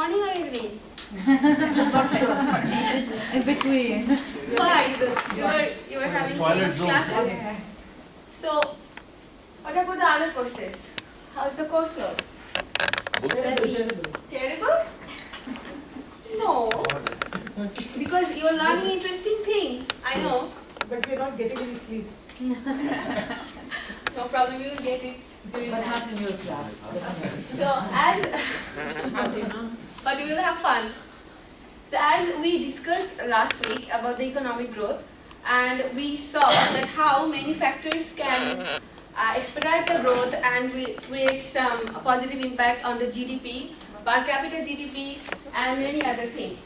morning or evening? In between. Why? You were having so much classes? Okay. So, what about the other courses? How's the course load? Terrible? No. Because you are learning interesting things. I know. But we're not getting any sleep. No problem, you will get it during But that. not in your class. So but you will have fun. So as we discussed last week about the economic growth, and we saw that how many factors can expedite the growth and we create some positive impact on the GDP, per capita GDP, and many other things.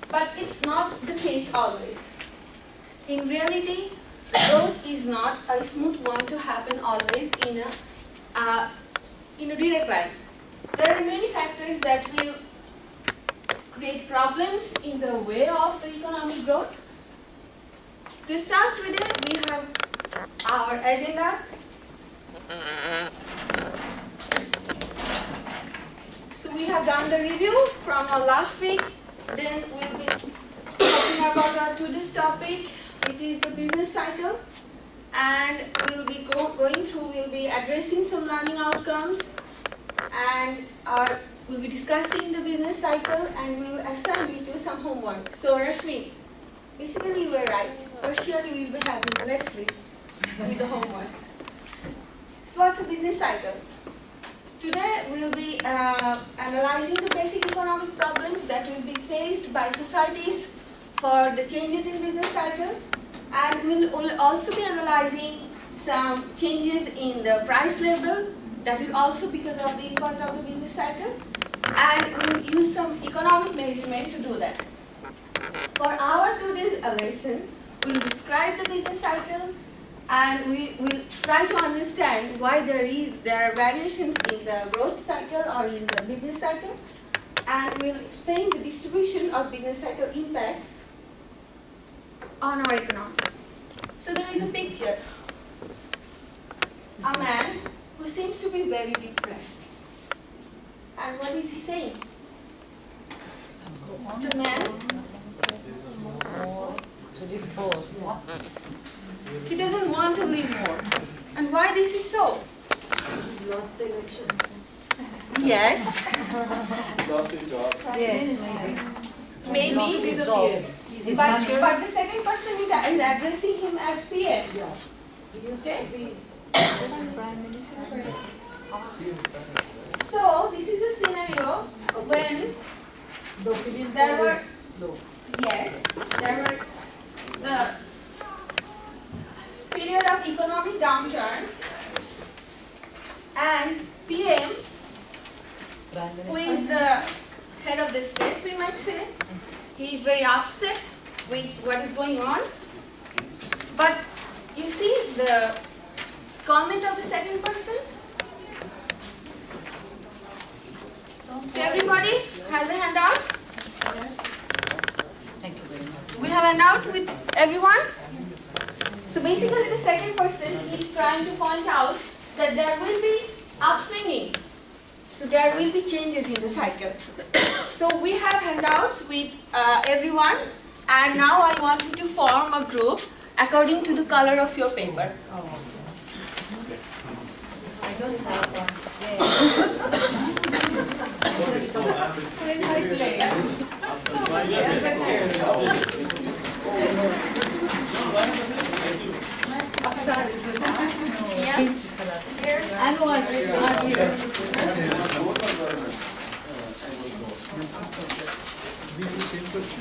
But it's not the case always. In reality, growth is not a smooth one to happen always in a direct line. There are many factors that will create problems in the way of the economic growth. To start with it, we have our agenda. So we have done the review from our last week. Then we'll be talking about our today's topic, which is the business cycle. And we'll be we'll be addressing some learning outcomes, and we'll be discussing the business cycle, and we'll assign you to some homework. So Rashmi, basically you were right. Partially we'll be having less sleep with the homework. So what's a business cycle? Today we'll be analyzing the basic economic problems that will be faced by societies for the changes in business cycle, and we'll also be analyzing some changes in the price level that will also because of the impact of the business cycle, and we'll use some economic measurement to do that. For our today's lesson, we'll describe the business cycle, and we will try to understand why there are variations in the growth cycle or in the business cycle, and we'll explain the distribution of business cycle impacts on our economy. So there is a picture. A man who seems to be very depressed. And what is he saying? The man, he doesn't want to live more. And why this is so? He's lost the elections. Yes, Lost his job. Yes, maybe. But the second person is addressing him as PM. Yeah. He used Okay. to be So this is a scenario when the opinion There poll were- is low. yes, there were the period of economic downturn, and PM, who is the head of the state, we might say, he is very upset with what is going on. But you see the comment of the second person. So everybody has a handout. Thank you very much. We have a handout with everyone. So basically the second person is trying to point out that there will be upswinging. So there will be changes in the cycle. So we have handouts with everyone, and now I want you to form a group according to the color of your paper. I don't have one. In my place. Yeah? Here. And one here. Okay, the same question.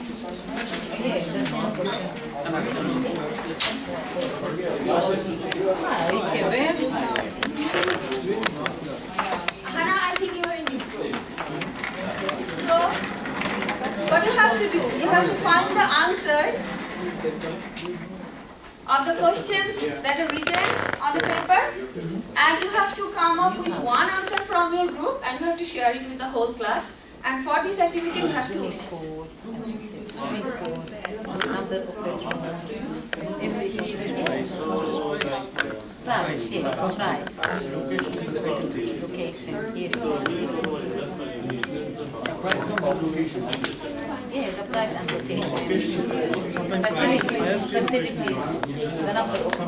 Hannah, I think you are in this group. So, what you have to do, you have to find the answers of the questions that are written on the paper, and you have to come up with one answer from your group, and you have to share it with the whole class. And for this activity, you have 2 Swimming minutes. pool, swimming pool, number of bedrooms, price, yeah, price. Location, yes. Yeah, the price and location. Facilities, the number of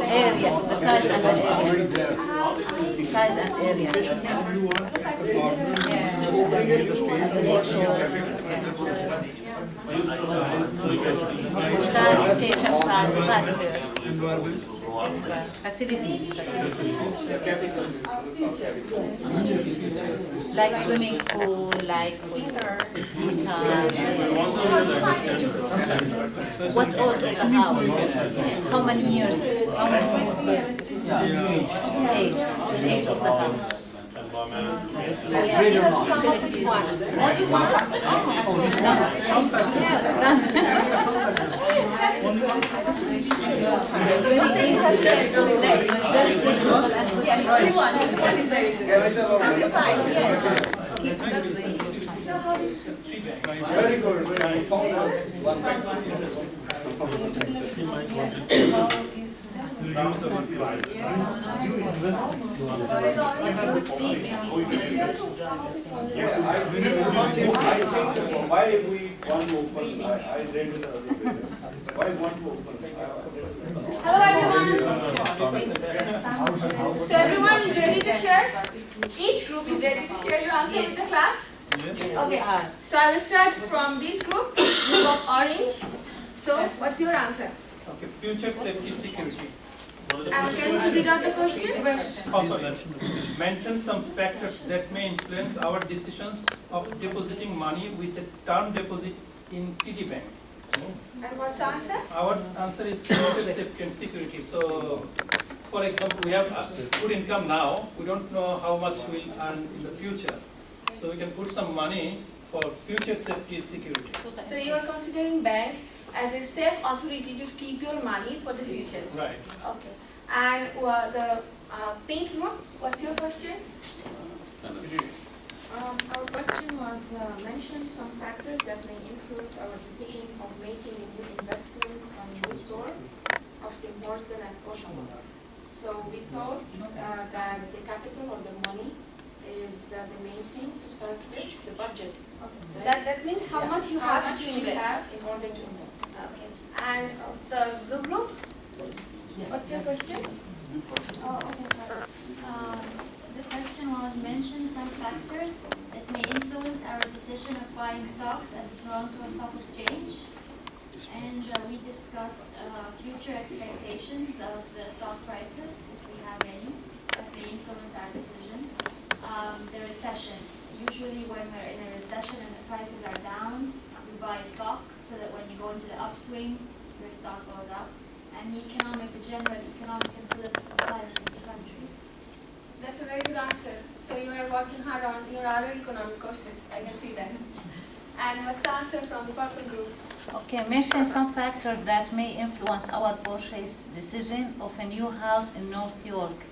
area, the size and the area. Size and area. Size, location, price first. Facilities. Like swimming pool, like heater. What old of the house? How many years? Age. The age of the house. You have to come up with one. Only one thing you have to let go less. Yes, only one. This one is very good. Okay, fine, yes. So how is Very good. Why we want to open? I read the why want to open? Hello everyone. So everyone is ready to share? Each group is ready to share your answer with the class? Okay. So I will start from this group of orange. So what's your answer? Okay, future safety security. And can you please read out the question? Oh, sorry. Mention some factors that may influence our decisions of depositing money with a term deposit in TD Bank. And what's the answer? Our answer is future safety and security. So, for example, we have good income now. We don't know how much we'll earn in the future. So we can put some money for future safety security. So you are considering bank as a safe authority to keep your money for the future. Right. Okay. And the pink group, what's your question? Our question was mention some factors that may influence our decision of making a new investment on a new store of Tim Horton and Ocean. So we thought that the capital or the money is the main thing to start with, the budget. So that means how much you have to you invest. have in order to invest. Okay. And the blue group, what's your question? Oh, okay, sorry. The question was mention some factors that may influence our decision of buying stocks at the Toronto Stock Exchange. And we discussed future expectations of the stock prices, if we have any, that may influence our decision. The recession. Usually when we're in a recession and the prices are down, we buy stock so that when you go into the upswing, your stock goes up. And the general economic and political climate of the country. That's a very good answer. So you are working hard on your other economic courses. I can see that. And what's the answer from the purple group? Okay, mention some factor that may influence our purchase decision of a new house in North York.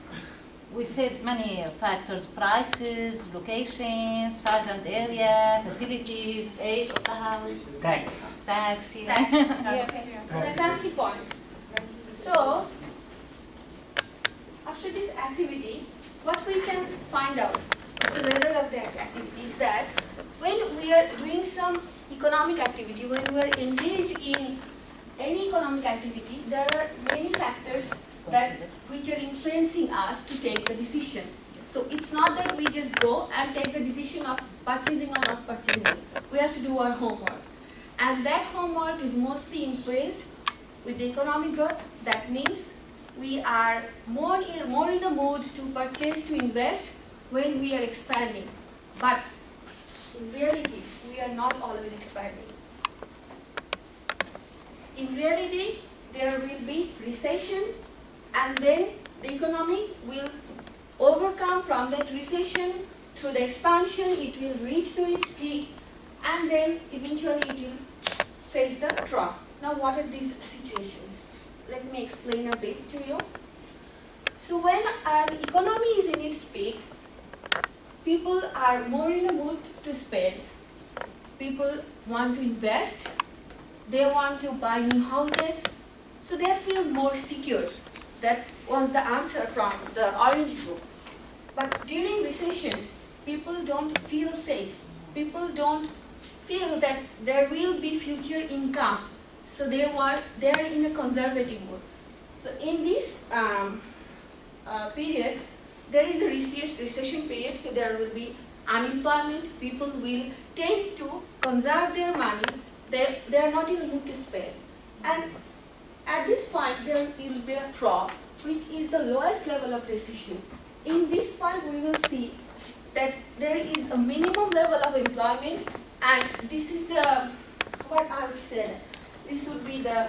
We said many factors: prices, location, size and area, facilities, age of the house. Tax. Tax, yeah. Okay. Fantastic points. So, after this activity, what we can find out as a result of that activity is that when we are doing some economic activity, when we are engaged in any economic activity, there are many factors which are influencing us to take the decision. So it's not that we just go and take the decision of purchasing or not purchasing. We have to do our homework. And that homework is mostly influenced with the economic growth. That means we are more in a mood to purchase, to invest when we are expanding. But in reality, we are not always expanding. In reality, there will be recession, and then the economy will overcome from that recession through the expansion. It will reach to its peak, and then eventually it will face the trough. Now, what are these situations? Let me explain a bit to you. So when an economy is in its peak, people are more in a mood to spend. People want to invest, they want to buy new houses, so they feel more secure. That was the answer from the orange group. But during recession, people don't feel safe. People don't feel that there will be future income. So they are in a conservative mood. So in this period, there is a recession period, so there will be unemployment. People will tend to conserve their money. They are not in a mood to spend. And at this point, there will be a trough, which is the lowest level of recession. In this point, we will see that there is a minimum level of employment, and this is the, what I would say, this would be the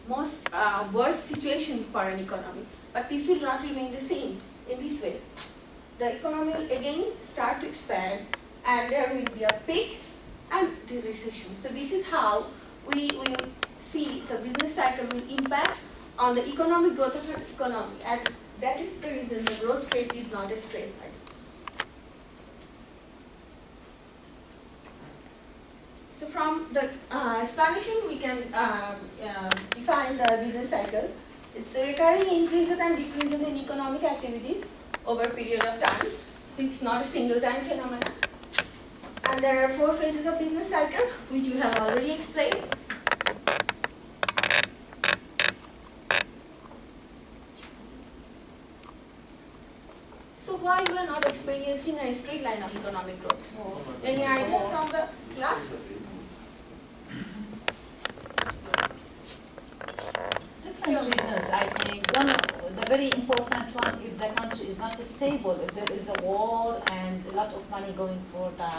most worst situation for an economy. But this will not remain the same in this way. The economy will again start to expand, and there will be a peak and the recession. So this is how we will see the business cycle will impact on the economic growth of an economy, and that is the reason the growth rate is not a straight line. So from the explanation, we can define the business cycle. It's the recurring increases and decreases in economic activities over a period of times. So it's not a single time phenomenon. And there are 4 phases of business cycle, which we have already explained. So why we are not experiencing a straight line of economic growth? Any idea from the class? Different reasons, I think. One, the very important one, if the country is not stable, if there is a war and a lot of money going for the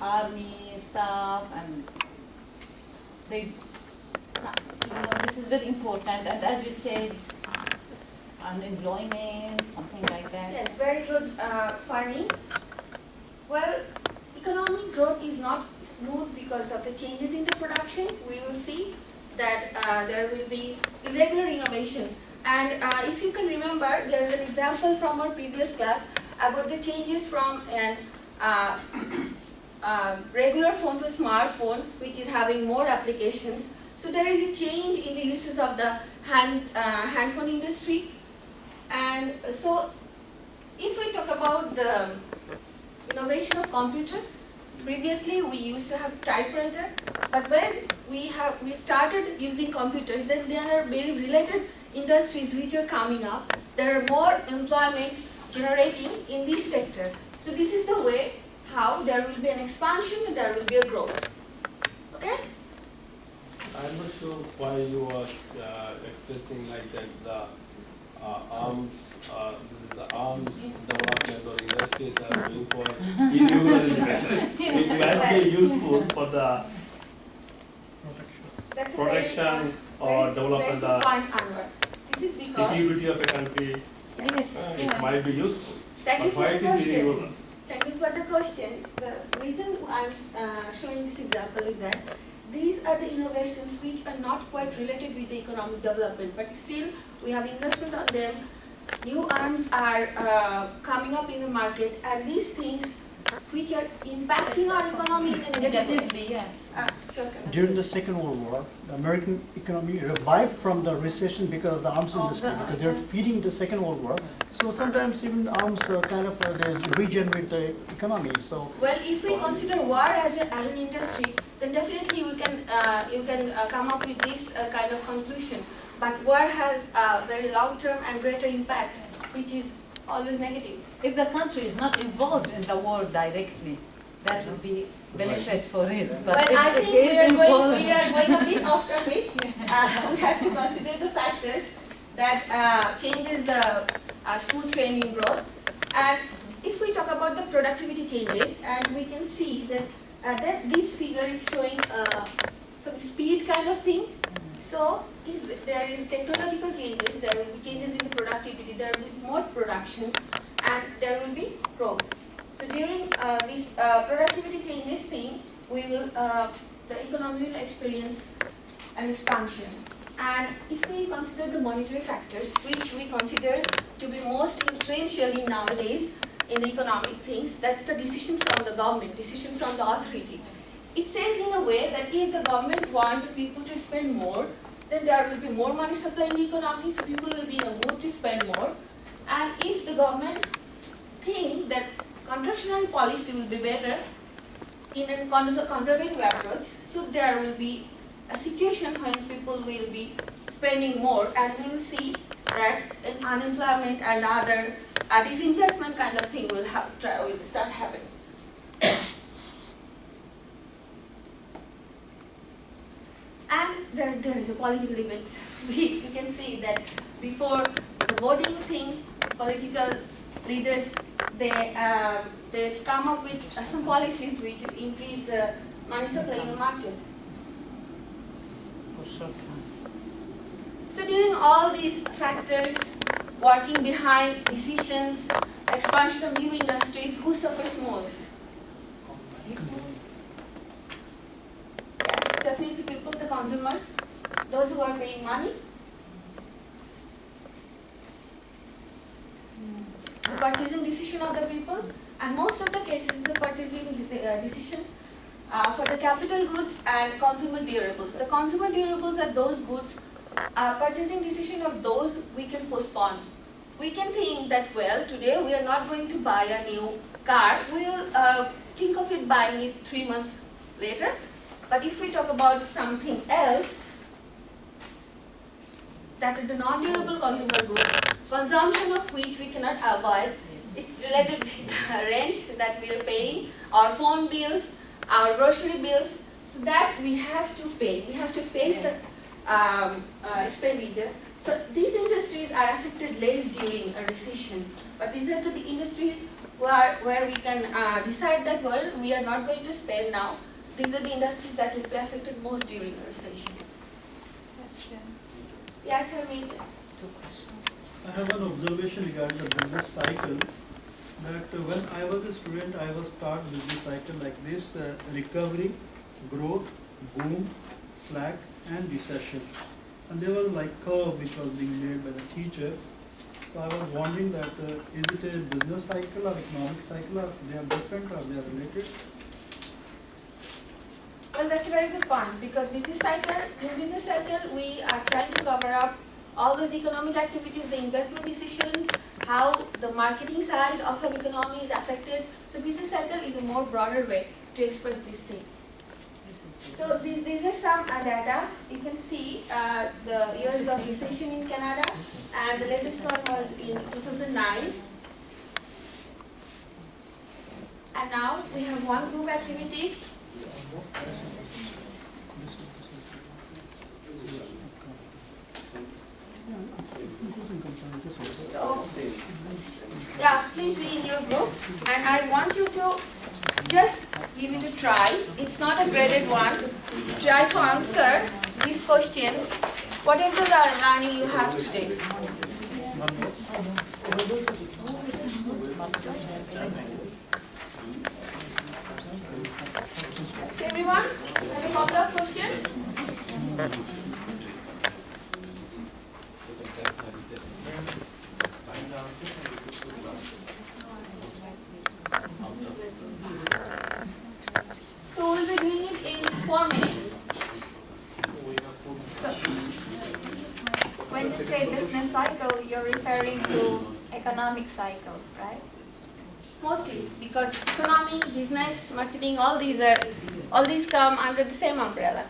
army stuff, and this is very important. And as you said, unemployment, something like that. Yes, very good, Farni. Well, economic growth is not smooth because of the changes in the production. We will see that there will be irregular innovation. And if you can remember, there is an example from our previous class about the changes from an regular phone to a smartphone, which is having more applications. So there is a change in the uses of the handphone industry. And so if we talk about the innovation of computer, previously we used to have typewriter, but when we started using computers, then there are very related industries which are coming up. There are more employment generating in this sector. So this is the way how there will be an expansion and there will be a growth. Okay? I'm not sure why you are expressing like that the arms development or industries are going for individual innovation. It might be useful for the That's a protection or development very the good point, Anwar. This is because, stability of a country. Yes. It might be useful. thank you But for why the it is question. irregular? Thank you for the question. The reason I'm showing this example is that these are the innovations which are not quite related with the economic development, but still we have investment on them. New arms are coming up in the market, and these things which are impacting our economy in a negative way. Negatively, yeah. Sure, Karan. During the Second World War, the American economy revived from the recession because of the arms industry, because they're feeding the Second World War. So sometimes even arms they regenerate the economy. So Well, if we consider war as an industry, then definitely we can you can come up with this kind of conclusion. But war has a very long-term and greater impact, which is always negative. If the country is not involved in the war directly, that would be benefit for it. But Well, I if think it is involved, we are going a bit off topic. We have to consider the factors that changes the smooth training growth. And if we talk about the productivity changes, and we can see that this figure is showing some speed kind of thing. So there is technological changes, there will be changes in the productivity, there will be more production, and there will be growth. So during this productivity changes thing, the economy will experience an expansion. And if we consider the monetary factors, which we consider to be most influential in nowadays, in the economic things, that's the decision from the government, decision from the authority. It says in a way that if the government wants people to spend more, then there will be more money supply in the economy, so people will be in a mood to spend more. And if the government think that contractionary policy will be better in a conservative approach, so there will be a situation when people will be spending more, and we will see that unemployment and other disinvestment kind of thing will start happening. And there is a political debate. We can see that before the voting thing, political leaders, they come up with some policies which increase the money supply in the market. For sure. So during all these factors working behind decisions, expansion of new industries, who suffers most? Yes, definitely people, the consumers, those who are paying money. The purchasing decision of the people, and most of the cases the purchasing decision for the capital goods and consumer durables. The consumer durables are those goods, purchasing decision of those we can postpone. We can think that, well, today we are not going to buy a new car, we will think of it buying it 3 months later. But if we talk about something else, that is the non-durable consumer goods, consumption of which we cannot avoid, it's related with the rent that we are paying, our phone bills, our grocery bills, so that we have to pay, we have to face the expenditure. So these industries are affected less during a recession, but these are the industries where we can decide that, well, we are not going to spend now. These are the industries that will be affected most during a recession. Yes, Sharmin. 2 questions. I have an observation regarding the business cycle, that when I was a student, I was taught business cycle like this: recovery, growth, boom, slack, and recession. And there was like curve which was being made by the teacher. So I was wondering that is it a business cycle or economic cycle, or they are different, or they are related? Well, that's a very good point, because in business cycle, we are trying to cover up all those economic activities, the investment decisions, how the marketing side of an economy is affected. So business cycle is a more broader way to express this thing. So these are some data. You can see the years of recession in Canada, and the latest one was in 2009. And now we have one group activity. So, yeah, please be in your group, and I want you to just give it a try. It's not a graded one. Try to answer these questions, whatever the learning you have today. So everyone, have a couple of questions? So we'll be doing it in 4 minutes. So, when you say business cycle, you're referring to economic cycle, right? mostly because economy, business, marketing, all these come under the same umbrella.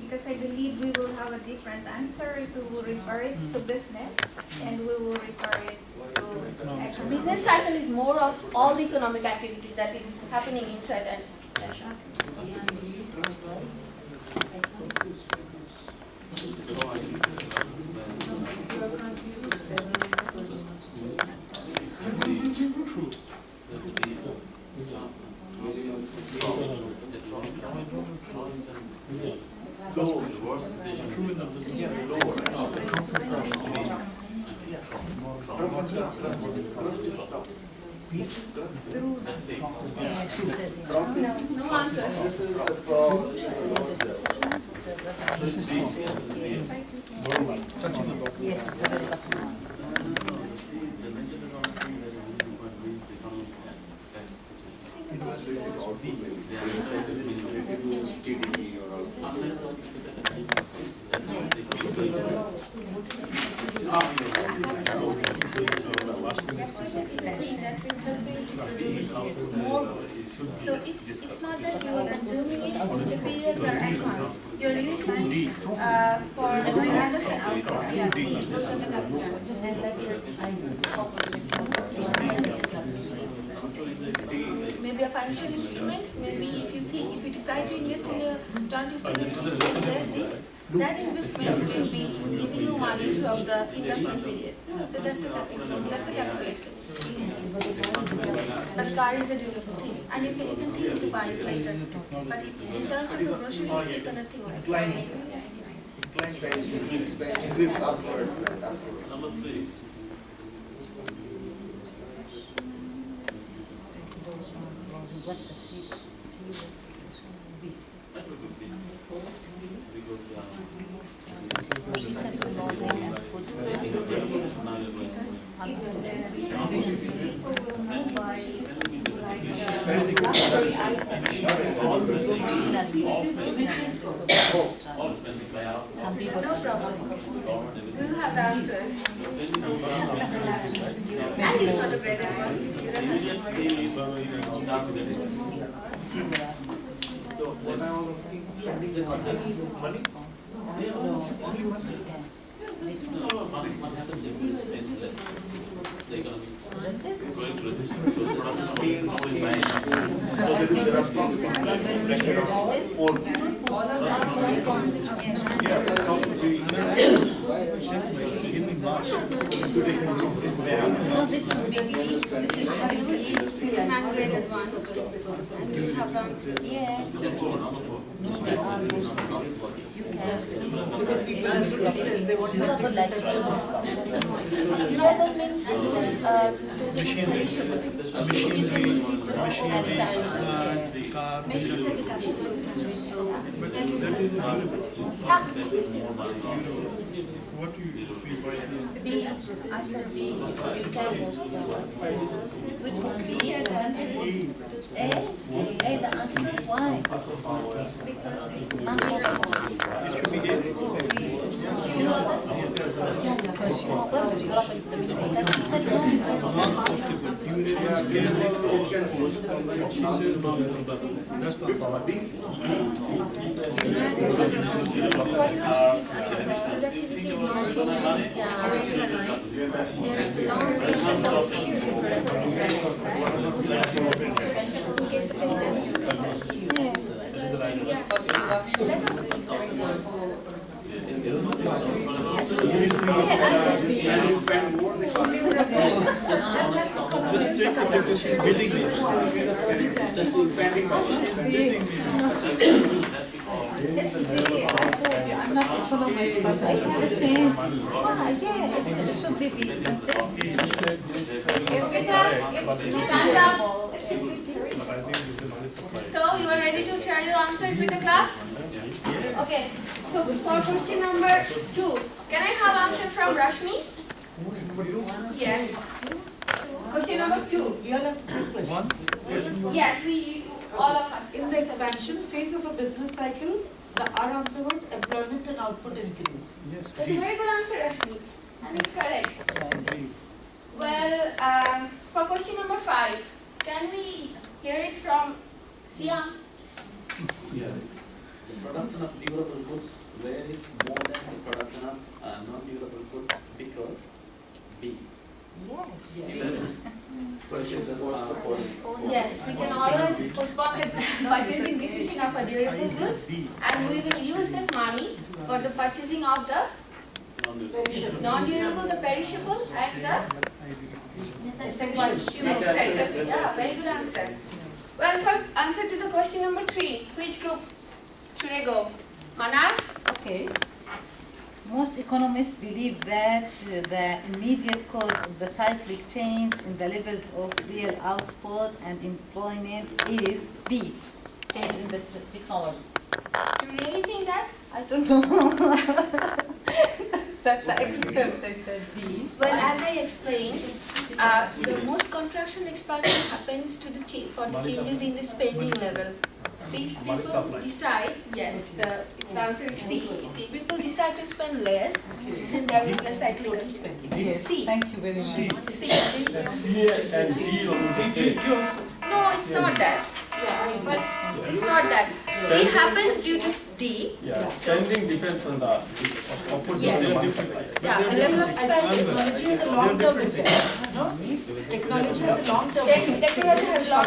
Because I believe we will have a different answer if we will refer it to business and we will refer it to economic. Business cycle is more of all the economic activity that is happening inside an nation. No answer. Yes, the very bottom one. So it's not that you are consuming it, the periods are advanced. You are using for another second. Yeah, those are the capital goods. Maybe a financial instrument, maybe if you decide to invest in a transitional instrument, that investment will be giving you money throughout the investment period. So that's a capital asset. But car is a durable thing, and you can think to buy it later. But in terms of your grocery, you cannot think much. Number 3. What the C was B. That would be B. Because She said clothing and food. now you're going all spending by our Some people. No problem. We will have the answers. And it's not a breaded one. You don't have to worry. This one. What happens if we spend less? The economy Isn't it? going to recession, so production of things probably buying up. No, this would be B. This is It's an ungraded one. And we have the answers. yeah. No, they are most you can. Because we plans to replace, they want Durable like Durable means those perishable. So you can use it anytime. car. Machines are the capital goods. So that will help. What you feel right now? B. I said B. You can most which one? B. The answer is A. A. The answer. Why? It's because it's Because you said no. That's the productivity is not changing. There is no process of change. In case of internet, yes. That also makes an example. It's big. I told you, I'm not in front of my stuff. I have the same. Yeah, it should be big, isn't it? Okay, class, stand up. So, you are ready to share your answers with the class? Okay, so for question number 2, can I have answer from Rashmi? Yes. Question number 2. We all have the same question. Yes, we, all of us. In the expansion phase of a business cycle, our answer was employment and output increase. That's a very good answer, Rashmi. And it's correct. Well, for question number 5, can we hear it from Siam? Yeah. The production of durable goods varies more than the production of non-durable goods because B. Yes. Purchases are Yes, we can always postpone the purchasing decision of a durable goods, and we will use that money for the purchasing of the non-durable, the perishable, and the essential. Yeah, very good answer. Well, for answer to the question number 3, which group should I go? Manar? Okay. Most economists believe that the immediate cause of the cyclic change in the levels of real output and employment is B, change in the technology. You really think that? I don't know. That's the expert, they said these. Well, as I explained, the most contraction expansion happens to the for the changes in the spending level. So if people decide, yes, the answer is C. If people decide to spend less, then there will be a cyclical spend. It's C. Thank you very much. C. C and D are the same. No, it's not that. It's not that. C happens due to D. Yeah, spending depends on the output. Yes. They are different. Yeah, the level of spending. Technology has a long-term effect, no? Technology has a long-term effect. Technology has a lot.